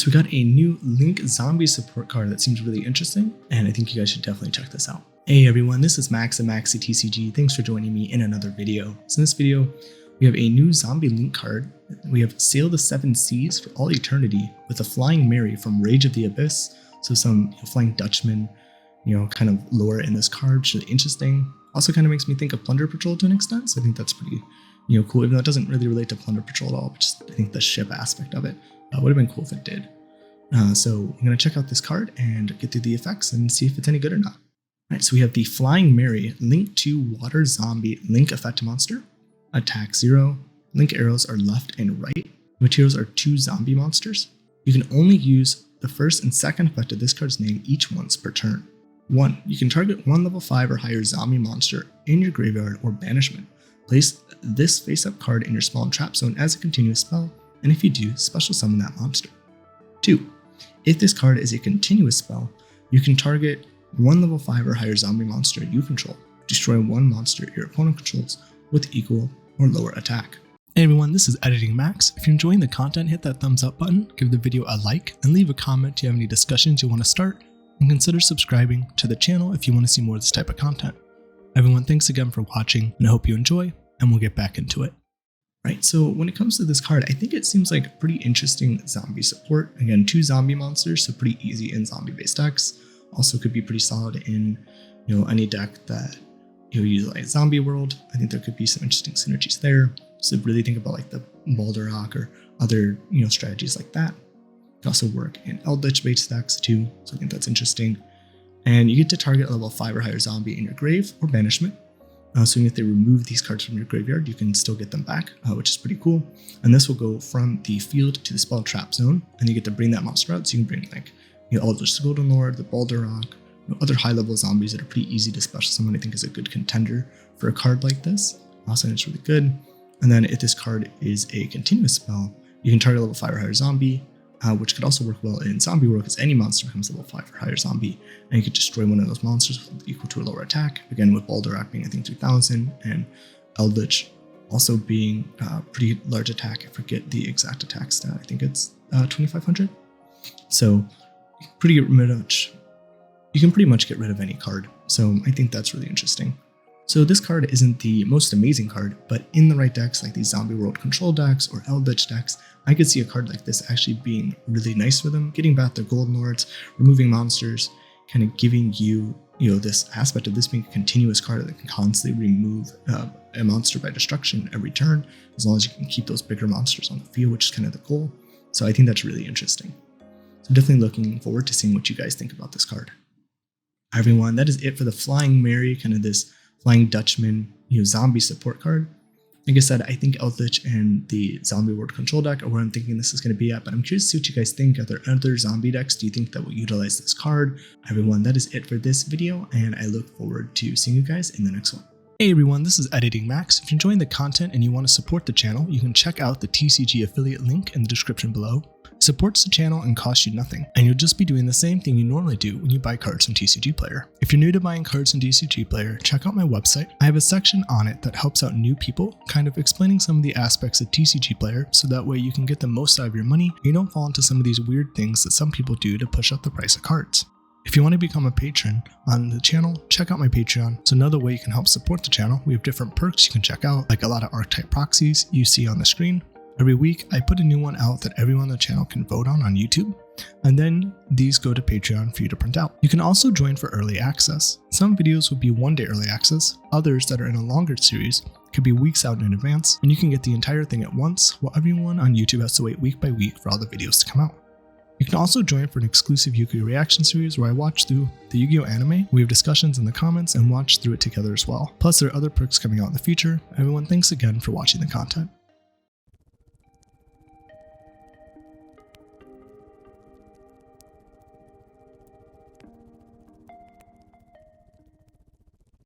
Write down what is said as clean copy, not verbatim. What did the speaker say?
So we got a new Link zombie support card that seems really interesting, and I think you guys should definitely check this out. Hey everyone, this is Max and Maxi TCG. Thanks for joining me in another video. So in this video, we have a new zombie Link card. We have Sail the Seven Seas for all eternity with a Flying Mary from Rage of the Abyss. So some Flying Dutchman, kind of lore in this card, which is really interesting. Also kind of makes me think of Plunder Patrol to an extent, so I think that's pretty cool, even though it doesn't really relate to Plunder Patrol at all, but just I think the ship aspect of it would have been cool if it did. So I'm going to check out this card and get through the effects and see if it's any good or not. Alright, so we have the Flying Mary, Link 2 Water Zombie Link Effect Monster. Attack 0. Link arrows are left and right. Materials are 2 zombie monsters. You can only use the first and second effect of this card's name each once per turn. 1. You can target 1 level 5 or higher zombie monster in your graveyard or banishment. Place this face-up card in your spawn trap zone as a continuous spell, and if you do, special summon that monster. 2. If this card is a continuous spell, you can target 1 level 5 or higher zombie monster you control. Destroy 1 monster your opponent controls with equal or lower attack. Hey everyone, this is Editing Max. If you're enjoying the content, hit that thumbs up button, give the video a like, and leave a comment if you have any discussions you want to start, and consider subscribing to the channel if you want to see more of this type of content. Everyone, thanks again for watching, and I hope you enjoy, and we'll get back into it. Right, so when it comes to this card, I think it seems like a pretty interesting zombie support. Again, 2 zombie monsters, so pretty easy in zombie-based decks. Also could be pretty solid in any deck that utilize Zombie World. I think there could be some interesting synergies there. So really think about like the Boulder Rock or other strategies like that. It can also work in Eldritch-based decks too, so I think that's interesting. And you get to target a level 5 or higher zombie in your grave or banishment. So if they remove these cards from your graveyard, you can still get them back, which is pretty cool. And this will go from the field to the spell trap zone, and you get to bring that monster out. So you can bring like Eldritch Golden Lord, the Boulder Rock, other high-level zombies that are pretty easy to special summon. I think is a good contender for a card like this. Also, it's really good. And then if this card is a continuous spell, you can target level 5 or higher zombie, which could also work well in Zombie World because any monster becomes level 5 or higher zombie, and you could destroy one of those monsters equal to a lower attack. Again, with Boulder Rock being I think 3000, and Eldritch also being pretty large attack. I forget the exact attack stat. I think it's 2500. So you can pretty much get rid of any card. So I think that's really interesting. So this card isn't the most amazing card, but in the right decks like these Zombie World control decks or Eldritch decks, I could see a card like this actually being really nice for them, getting back their Golden Lords, removing monsters, kind of giving you, this aspect of this being a continuous card that can constantly remove a monster by destruction every turn, as long as you can keep those bigger monsters on the field, which is kind of the goal. So I think that's really interesting. So definitely looking forward to seeing what you guys think about this card. All right, everyone, that is it for the Flying Mary, kind of this Flying Dutchman, zombie support card. Like I said, I think Eldritch and the Zombie World control deck are where I'm thinking this is going to be at, but I'm curious to see what you guys think. Are there other zombie decks do you think that will utilize this card? Everyone, that is it for this video, and I look forward to seeing you guys in the next one. Hey everyone, this is Editing Max. If you're enjoying the content and you want to support the channel, you can check out the TCG affiliate link in the description below. It supports the channel and costs you nothing, and you'll just be doing the same thing you normally do when you buy cards from TCG Player. If you're new to buying cards from TCG Player, check out my website. I have a section on it that helps out new people, kind of explaining some of the aspects of TCG Player, so that way you can get the most out of your money and you don't fall into some of these weird things that some people do to push up the price of cards. If you want to become a patron on the channel, check out my Patreon. It's another way you can help support the channel. We have different perks you can check out, like a lot of archetype proxies you see on the screen. Every week, I put a new one out that everyone on the channel can vote on YouTube, and then these go to Patreon for you to print out. You can also join for early access. Some videos will be 1-day early access, others that are in a longer series could be weeks out in advance, and you can get the entire thing at once, while everyone on YouTube has to wait week by week for all the videos to come out. You can also join for an exclusive Yu-Gi-Oh! Reaction series where I watch through the Yu-Gi-Oh! Anime, we have discussions in the comments, and watch through it together as well. Plus, there are other perks coming out in the future. Everyone, thanks again for watching the content.